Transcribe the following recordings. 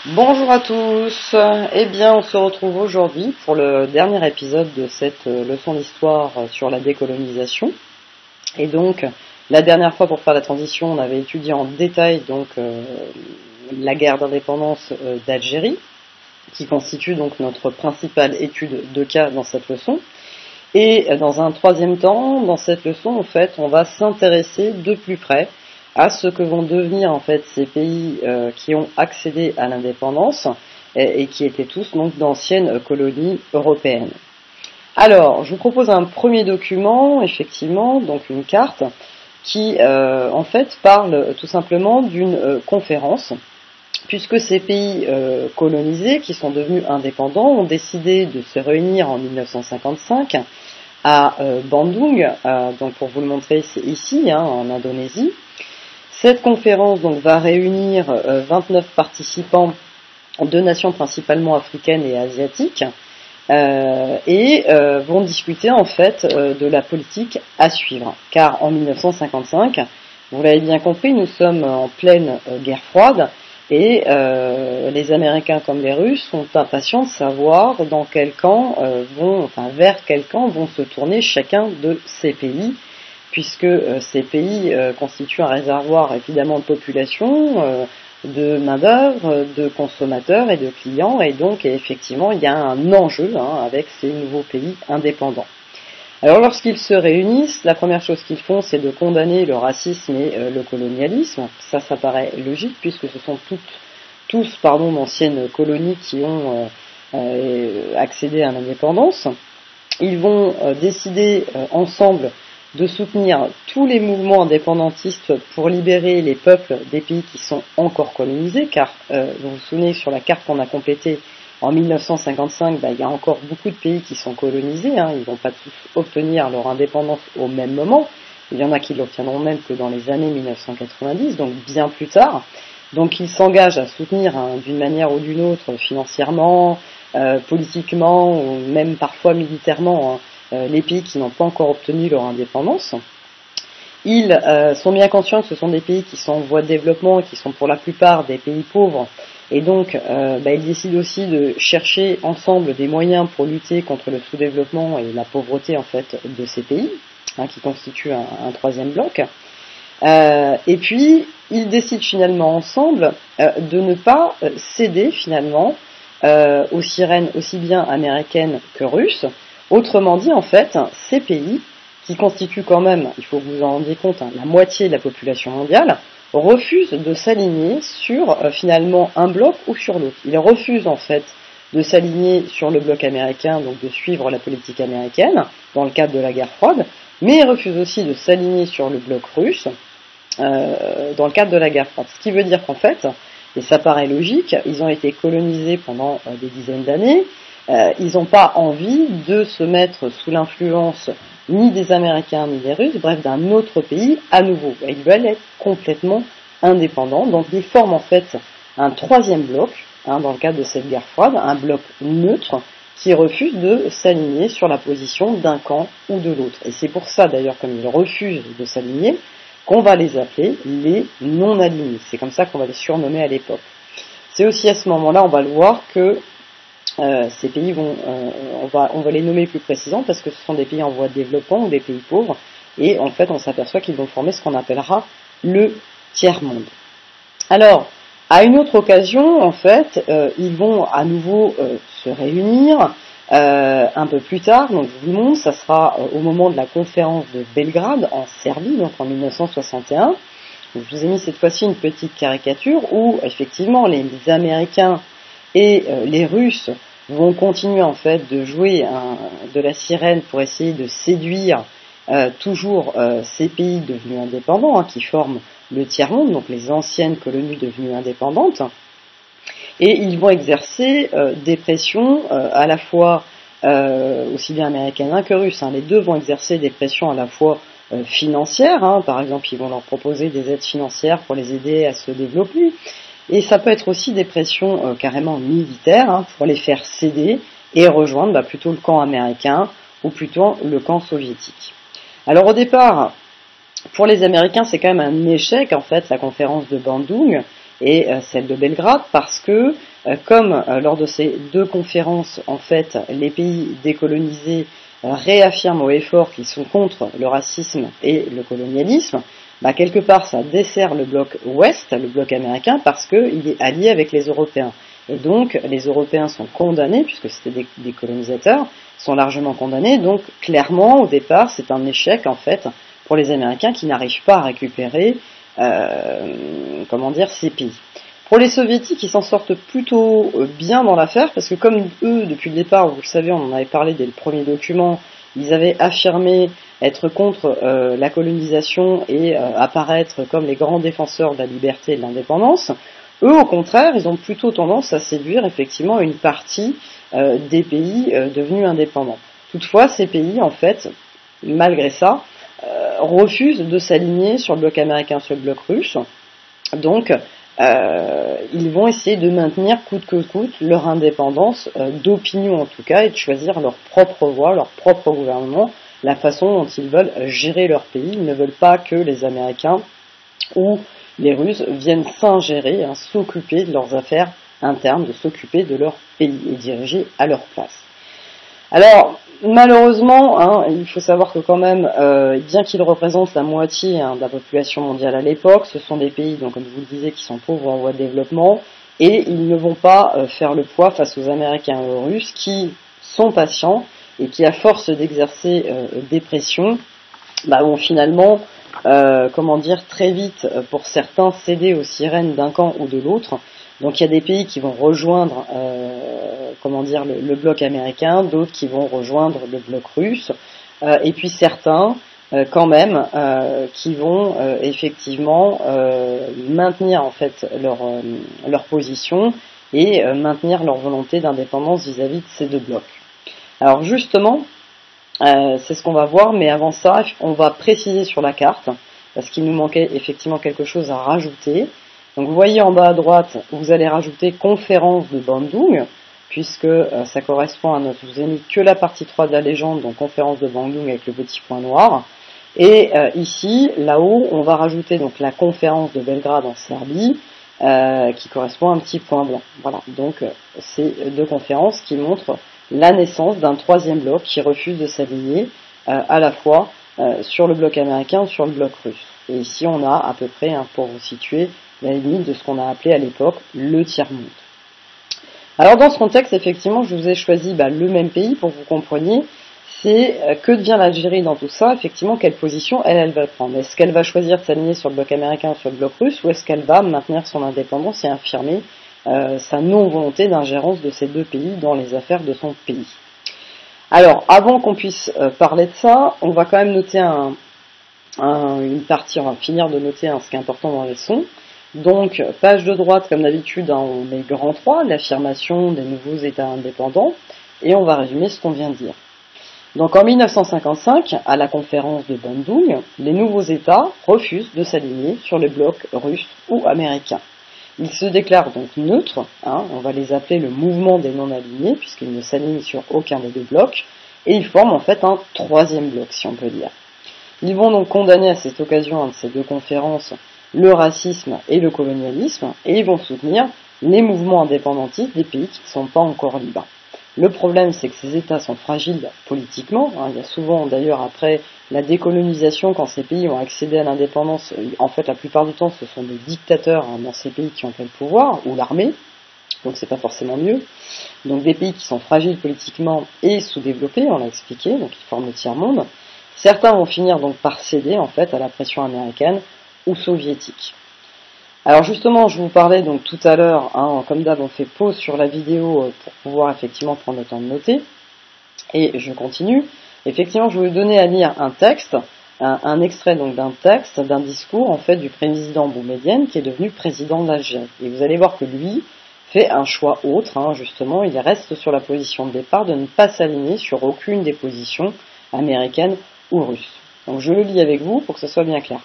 Bonjour à tous, eh bien on se retrouve aujourd'hui pour le dernier épisode de cette leçon d'histoire sur la décolonisation. Et donc la dernière fois, pour faire la transition, on avait étudié en détail la guerre d'indépendance d'Algérie, qui constitue donc notre principale étude de cas dans cette leçon. Et dans un troisième temps, dans cette leçon, en fait, on va s'intéresser de plus près à ce que vont devenir en fait ces pays qui ont accédé à l'indépendance et qui étaient tous donc d'anciennes colonies européennes. Alors, je vous propose un premier document, effectivement, donc une carte, qui en fait parle tout simplement d'une conférence, puisque ces pays colonisés, qui sont devenus indépendants, ont décidé de se réunir en 1955 à Bandung, donc pour vous le montrer, c'est ici, en Indonésie. Cette conférence donc va réunir 29 participants de nations principalement africaines et asiatiques et vont discuter en fait de la politique à suivre. Car en 1955, vous l'avez bien compris, nous sommes en pleine guerre froide et les Américains comme les Russes sont impatients de savoir dans quel camp vers quel camp vont se tourner chacun de ces pays, puisque ces pays constituent un réservoir évidemment de population, de main-d'œuvre, de consommateurs et de clients, et donc effectivement il y a un enjeu avec ces nouveaux pays indépendants. Alors lorsqu'ils se réunissent, la première chose qu'ils font, c'est de condamner le racisme et le colonialisme. Ça paraît logique, puisque ce sont tous d'anciennes colonies qui ont accédé à l'indépendance. Ils vont décider ensemble de soutenir tous les mouvements indépendantistes pour libérer les peuples des pays qui sont encore colonisés, car vous vous souvenez, sur la carte qu'on a complétée en 1955, il y a encore beaucoup de pays qui sont colonisés, ils ne vont pas tous obtenir leur indépendance au même moment, il y en a qui l'obtiendront même que dans les années 1990, donc bien plus tard. Donc ils s'engagent à soutenir d'une manière ou d'une autre, financièrement, politiquement, ou même parfois militairement, les pays qui n'ont pas encore obtenu leur indépendance. Ils sont bien conscients que ce sont des pays qui sont en voie de développement et qui sont pour la plupart des pays pauvres, et donc ils décident aussi de chercher ensemble des moyens pour lutter contre le sous-développement et la pauvreté en fait de ces pays, qui constituent un troisième bloc. Et puis ils décident finalement ensemble de ne pas céder finalement aux sirènes aussi bien américaines que russes. Autrement dit, en fait, ces pays, qui constituent quand même, il faut que vous en rendiez compte, la moitié de la population mondiale, refusent de s'aligner sur finalement un bloc ou sur l'autre. Ils refusent en fait de s'aligner sur le bloc américain, donc de suivre la politique américaine dans le cadre de la guerre froide, mais ils refusent aussi de s'aligner sur le bloc russe dans le cadre de la guerre froide. Ce qui veut dire qu'en fait, et ça paraît logique, ils ont été colonisés pendant des dizaines d'années. Ils n'ont pas envie de se mettre sous l'influence ni des Américains ni des Russes, bref d'un autre pays à nouveau. Ils veulent être complètement indépendants, donc ils forment en fait un troisième bloc dans le cadre de cette guerre froide, un bloc neutre qui refuse de s'aligner sur la position d'un camp ou de l'autre. Et c'est pour ça d'ailleurs, comme ils refusent de s'aligner, qu'on va les appeler les non-alignés. C'est comme ça qu'on va les surnommer à l'époque. C'est aussi à ce moment-là, on va le voir, que ces pays on va les nommer plus précisément parce que ce sont des pays en voie de développement ou des pays pauvres, et en fait on s'aperçoit qu'ils vont former ce qu'on appellera le tiers-monde. Alors, à une autre occasion, en fait, ils vont à nouveau se réunir un peu plus tard, donc je vous le montre, ça sera au moment de la conférence de Belgrade en Serbie, donc en 1961. Donc, je vous ai mis cette fois-ci une petite caricature où effectivement les Américains et les Russes vont continuer en fait de jouer de la sirène pour essayer de séduire toujours ces pays devenus indépendants, qui forment le tiers-monde, donc les anciennes colonies devenues indépendantes, et ils vont exercer des pressions à la fois aussi bien américaines que russes. Les deux vont exercer des pressions à la fois financières, par exemple ils vont leur proposer des aides financières pour les aider à se développer, et ça peut être aussi des pressions carrément militaires pour les faire céder et rejoindre plutôt le camp américain ou plutôt le camp soviétique. Alors au départ, pour les Américains, c'est quand même un échec en fait la conférence de Bandung, et celle de Belgrade, parce que comme lors de ces deux conférences, en fait, les pays décolonisés réaffirment haut et fort qu'ils sont contre le racisme et le colonialisme, quelque part ça dessert le bloc ouest, le bloc américain, parce qu'il est allié avec les Européens. Et donc les Européens sont condamnés, puisque c'était des colonisateurs, sont largement condamnés, donc clairement au départ c'est un échec en fait pour les Américains qui n'arrivent pas à récupérer ces pays. Pour les Soviétiques, ils s'en sortent plutôt bien dans l'affaire, parce que comme eux, depuis le départ, vous le savez, on en avait parlé dès le premier document, ils avaient affirmé être contre la colonisation et apparaître comme les grands défenseurs de la liberté et de l'indépendance. Eux, au contraire, ils ont plutôt tendance à séduire effectivement une partie des pays devenus indépendants. Toutefois, ces pays, en fait, malgré ça, refusent de s'aligner sur le bloc américain, sur le bloc russe. Donc, ils vont essayer de maintenir coûte que coûte leur indépendance d'opinion en tout cas, et de choisir leur propre voie, leur propre gouvernement, la façon dont ils veulent gérer leur pays. Ils ne veulent pas que les Américains ou les Russes viennent s'ingérer, s'occuper de leurs affaires internes, de s'occuper de leur pays et diriger à leur place. Alors, malheureusement, il faut savoir que quand même, bien qu'ils représentent la moitié de la population mondiale à l'époque, ce sont des pays, donc comme je vous le disais, qui sont pauvres en voie de développement, et ils ne vont pas faire le poids face aux Américains et aux Russes qui sont patients et qui, à force d'exercer des pressions, vont finalement, très vite, pour certains, céder aux sirènes d'un camp ou de l'autre. Donc il y a des pays qui vont rejoindre le bloc américain, d'autres qui vont rejoindre le bloc russe, et puis certains qui vont effectivement maintenir en fait leur position et maintenir leur volonté d'indépendance vis-à-vis de ces deux blocs. Alors justement, c'est ce qu'on va voir, mais avant ça, on va préciser sur la carte, parce qu'il nous manquait effectivement quelque chose à rajouter. Donc vous voyez en bas à droite, vous allez rajouter conférence de Bandung, puisque ça correspond à notre, je vous ai mis que la partie 3 de la légende, donc conférence de Bandung avec le petit point noir. Et ici, là-haut, on va rajouter donc la conférence de Belgrade en Serbie, qui correspond à un petit point blanc. Voilà, donc c'est deux conférences qui montrent la naissance d'un troisième bloc qui refuse de s'aligner à la fois sur le bloc américain ou sur le bloc russe. Et ici, on a à peu près, pour vous situer, la limite de ce qu'on a appelé à l'époque le tiers-monde. Alors dans ce contexte, effectivement, je vous ai choisi le même pays pour que vous compreniez, c'est que devient l'Algérie dans tout ça, effectivement, quelle position elle va prendre. Est-ce qu'elle va choisir de s'aligner sur le bloc américain ou sur le bloc russe, ou est-ce qu'elle va maintenir son indépendance et affirmer sa non-volonté d'ingérence de ces deux pays dans les affaires de son pays. Alors, avant qu'on puisse parler de ça, on va quand même noter une partie, on va finir de noter ce qui est important dans les leçons. Donc, page de droite, comme d'habitude, on met grand 3, l'affirmation des nouveaux États indépendants, et on va résumer ce qu'on vient de dire. Donc, en 1955, à la conférence de Bandung, les nouveaux États refusent de s'aligner sur le bloc russe ou américain. Ils se déclarent donc neutres, on va les appeler le mouvement des non-alignés, puisqu'ils ne s'alignent sur aucun des deux blocs, et ils forment en fait un troisième bloc, si on peut dire. Ils vont donc condamner à cette occasion de ces deux conférences le racisme et le colonialisme, et ils vont soutenir les mouvements indépendantistes des pays qui ne sont pas encore libres. Le problème, c'est que ces États sont fragiles politiquement. Il y a souvent, d'ailleurs, après la décolonisation, quand ces pays ont accédé à l'indépendance, en fait, la plupart du temps, ce sont des dictateurs dans ces pays qui ont fait le pouvoir, ou l'armée, donc c'est pas forcément mieux. Donc des pays qui sont fragiles politiquement et sous-développés, on l'a expliqué, donc ils forment le tiers-monde. Certains vont finir donc par céder, en fait, à la pression américaine ou soviétique. Alors justement, je vous parlais donc tout à l'heure, comme d'hab, on fait pause sur la vidéo pour pouvoir effectivement prendre le temps de noter. Et je continue. Effectivement, je vais vous donner à lire un texte, un extrait donc d'un texte, d'un discours en fait du président Boumedienne qui est devenu président d'Algérie. Et vous allez voir que lui fait un choix autre, justement, il reste sur la position de départ de ne pas s'aligner sur aucune des positions américaines ou russes. Donc je le lis avec vous pour que ce soit bien clair.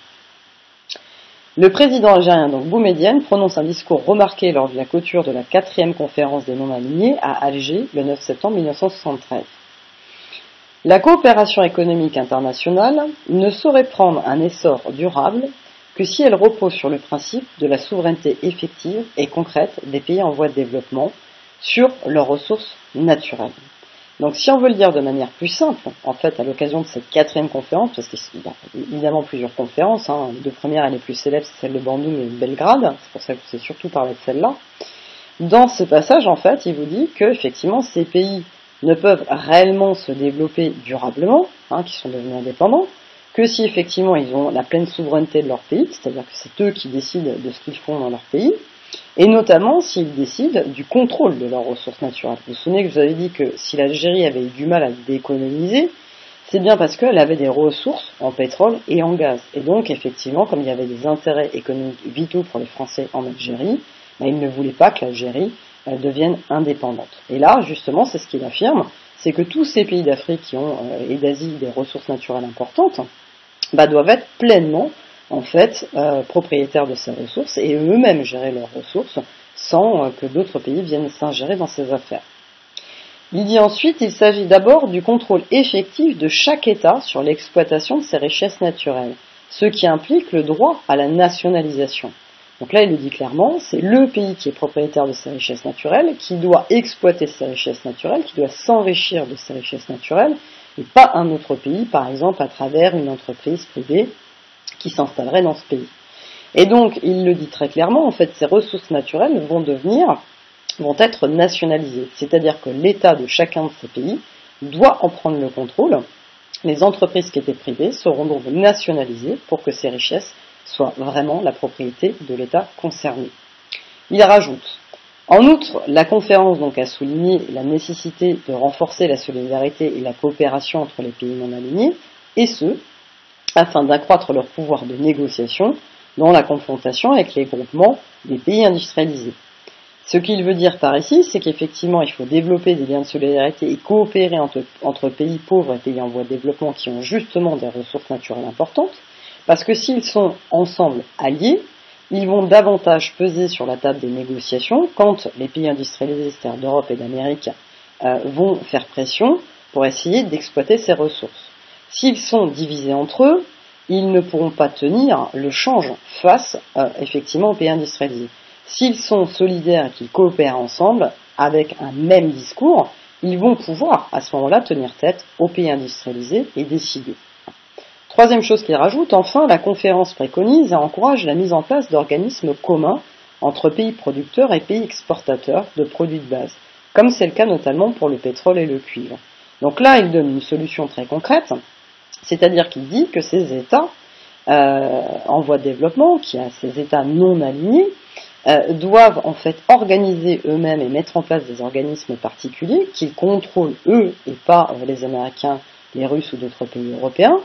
Le président algérien, donc Boumedienne, prononce un discours remarqué lors de la clôture de la 4e conférence des non-alignés à Alger le 9 septembre 1973. La coopération économique internationale ne saurait prendre un essor durable que si elle repose sur le principe de la souveraineté effective et concrète des pays en voie de développement sur leurs ressources naturelles. Donc si on veut le dire de manière plus simple, en fait à l'occasion de cette 4e conférence, parce qu'il y a évidemment plusieurs conférences, les 2 premières et les plus célèbres, c'est celle de Bandung et de Belgrade, c'est pour ça que je vous ai surtout parlé de celle-là. Dans ce passage, en fait, il vous dit que effectivement ces pays ne peuvent réellement se développer durablement, qui sont devenus indépendants, que si effectivement ils ont la pleine souveraineté de leur pays, c'est-à-dire que c'est eux qui décident de ce qu'ils font dans leur pays, et notamment s'ils décident du contrôle de leurs ressources naturelles. Vous vous souvenez que je vous avais dit que si l'Algérie avait eu du mal à décoloniser, c'est bien parce qu'elle avait des ressources en pétrole et en gaz. Et donc effectivement, comme il y avait des intérêts économiques vitaux pour les Français en Algérie, ils ne voulaient pas que l'Algérie devienne indépendante. Et là, justement, c'est ce qu'il affirme, c'est que tous ces pays d'Afrique qui ont et d'Asie des ressources naturelles importantes, doivent être pleinement en fait propriétaires de ces ressources et eux-mêmes gérer leurs ressources sans que d'autres pays viennent s'ingérer dans ces affaires. Il dit ensuite, il s'agit d'abord du contrôle effectif de chaque État sur l'exploitation de ses richesses naturelles, ce qui implique le droit à la nationalisation. Donc là, il le dit clairement, c'est le pays qui est propriétaire de ses richesses naturelles, qui doit exploiter ses richesses naturelles, qui doit s'enrichir de ses richesses naturelles, et pas un autre pays, par exemple à travers une entreprise privée qui s'installerait dans ce pays. Et donc, il le dit très clairement, en fait, ces ressources naturelles vont être nationalisées, c'est-à-dire que l'État de chacun de ces pays doit en prendre le contrôle. Les entreprises qui étaient privées seront donc nationalisées pour que ces richesses soient vraiment la propriété de l'État concerné. Il rajoute, en outre, la conférence donc a souligné la nécessité de renforcer la solidarité et la coopération entre les pays non alignés, et ce, afin d'accroître leur pouvoir de négociation dans la confrontation avec les groupements des pays industrialisés. Ce qu'il veut dire par ici, c'est qu'effectivement, il faut développer des liens de solidarité et coopérer entre pays pauvres et pays en voie de développement qui ont justement des ressources naturelles importantes, parce que s'ils sont ensemble alliés, ils vont davantage peser sur la table des négociations quand les pays industrialisés, c'est-à-dire d'Europe et d'Amérique, vont faire pression pour essayer d'exploiter ces ressources. S'ils sont divisés entre eux, ils ne pourront pas tenir le change face effectivement aux pays industrialisés. S'ils sont solidaires et qu'ils coopèrent ensemble avec un même discours, ils vont pouvoir à ce moment-là tenir tête aux pays industrialisés et décider. Troisième chose qu'il rajoute, enfin, la conférence préconise et encourage la mise en place d'organismes communs entre pays producteurs et pays exportateurs de produits de base, comme c'est le cas notamment pour le pétrole et le cuivre. Donc là, il donne une solution très concrète, c'est-à-dire qu'il dit que ces États en voie de développement, qui a ces États non alignés, doivent en fait organiser eux-mêmes et mettre en place des organismes particuliers qu'ils contrôlent eux et pas les Américains, les Russes ou d'autres pays européens,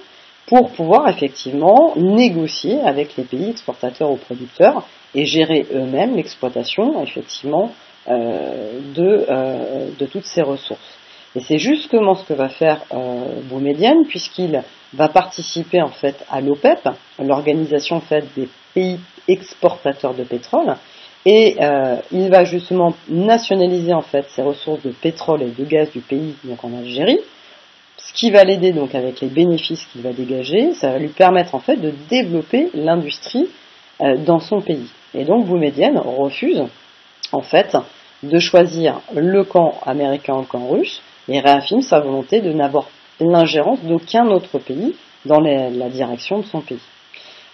pour pouvoir effectivement négocier avec les pays exportateurs ou producteurs et gérer eux-mêmes l'exploitation effectivement de toutes ces ressources. Et c'est justement ce que va faire Boumedienne, puisqu'il va participer en fait à l'OPEP, l'organisation en fait des pays exportateurs de pétrole, et il va justement nationaliser en fait ces ressources de pétrole et de gaz du pays, donc en Algérie, ce qui va l'aider donc avec les bénéfices qu'il va dégager, ça va lui permettre en fait de développer l'industrie dans son pays. Et donc Boumedienne refuse en fait de choisir le camp américain ou le camp russe et réaffirme sa volonté de n'avoir l'ingérence d'aucun autre pays dans la direction de son pays.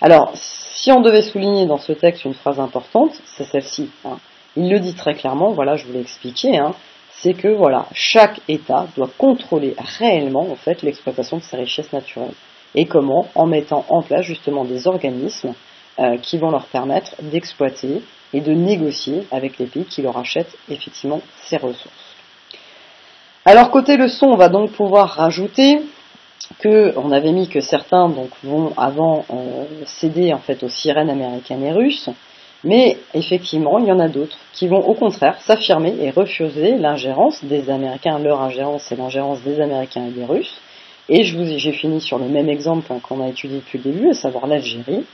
Alors, si on devait souligner dans ce texte une phrase importante, c'est celle-ci. Il le dit très clairement, voilà, je vous l'ai expliqué, c'est que voilà, chaque État doit contrôler réellement en fait l'exploitation de ses richesses naturelles. Et comment? En mettant en place justement des organismes qui vont leur permettre d'exploiter et de négocier avec les pays qui leur achètent effectivement ces ressources. Alors côté leçon, on va donc pouvoir rajouter on avait mis que certains donc vont avant céder en fait aux sirènes américaines et russes, mais effectivement il y en a d'autres qui vont au contraire s'affirmer et refuser l'ingérence des Américains, leur ingérence c'est l'ingérence des Américains et des Russes. Et j'ai fini sur le même exemple qu'on a étudié depuis le début, à savoir l'Algérie.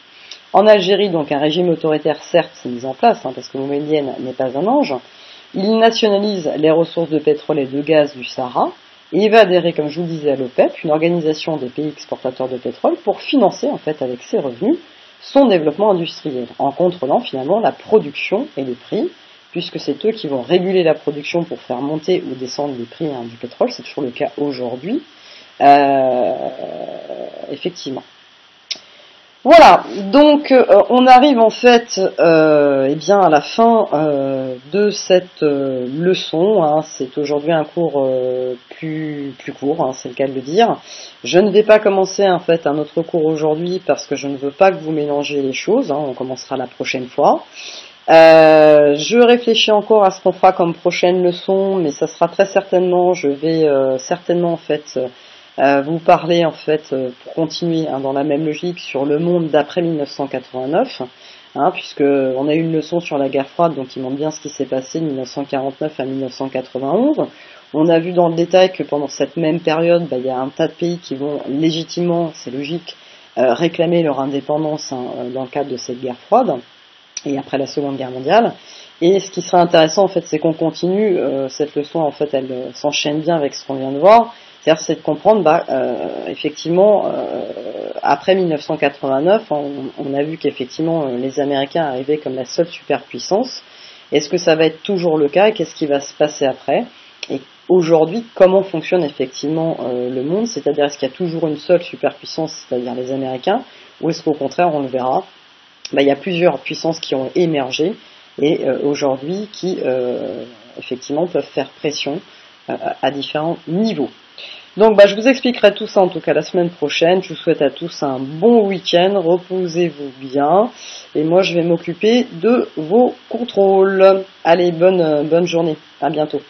En Algérie, donc un régime autoritaire certes s'est mis en place, parce que Boumedienne n'est pas un ange. Il nationalise les ressources de pétrole et de gaz du Sahara, et il va adhérer, comme je vous le disais, à l'OPEP, une organisation des pays exportateurs de pétrole, pour financer, en fait, avec ses revenus, son développement industriel, en contrôlant finalement la production et les prix, puisque c'est eux qui vont réguler la production pour faire monter ou descendre les prix du pétrole. C'est toujours le cas aujourd'hui, effectivement. Voilà, donc on arrive en fait à la fin de cette leçon, hein. C'est aujourd'hui un cours plus court, hein, c'est le cas de le dire. Je ne vais pas commencer en fait un autre cours aujourd'hui parce que je ne veux pas que vous mélangez les choses, hein, on commencera la prochaine fois. Je réfléchis encore à ce qu'on fera comme prochaine leçon, mais ça sera très certainement, je vais certainement en fait vous parler en fait, pour continuer dans la même logique, sur le monde d'après 1989, puisque on a eu une leçon sur la guerre froide, donc qui montre bien ce qui s'est passé de 1949 à 1991. On a vu dans le détail que pendant cette même période, il y a un tas de pays qui vont légitimement, c'est logique, réclamer leur indépendance dans le cadre de cette guerre froide et après la Seconde Guerre mondiale. Et ce qui serait intéressant en fait, c'est qu'on continue cette leçon, en fait, elle s'enchaîne bien avec ce qu'on vient de voir. C'est-à-dire, c'est de comprendre, effectivement, après 1989, on a vu qu'effectivement les Américains arrivaient comme la seule superpuissance. Est-ce que ça va être toujours le cas et qu'est-ce qui va se passer après? Et aujourd'hui, comment fonctionne effectivement le monde? C'est-à-dire, est-ce qu'il y a toujours une seule superpuissance, c'est-à-dire les Américains, ou est-ce qu'au contraire, on le verra, il y a plusieurs puissances qui ont émergé et aujourd'hui qui effectivement peuvent faire pression à différents niveaux. Donc je vous expliquerai tout ça en tout cas la semaine prochaine. Je vous souhaite à tous un bon week-end, reposez-vous bien et moi je vais m'occuper de vos contrôles. Allez, bonne journée, à bientôt.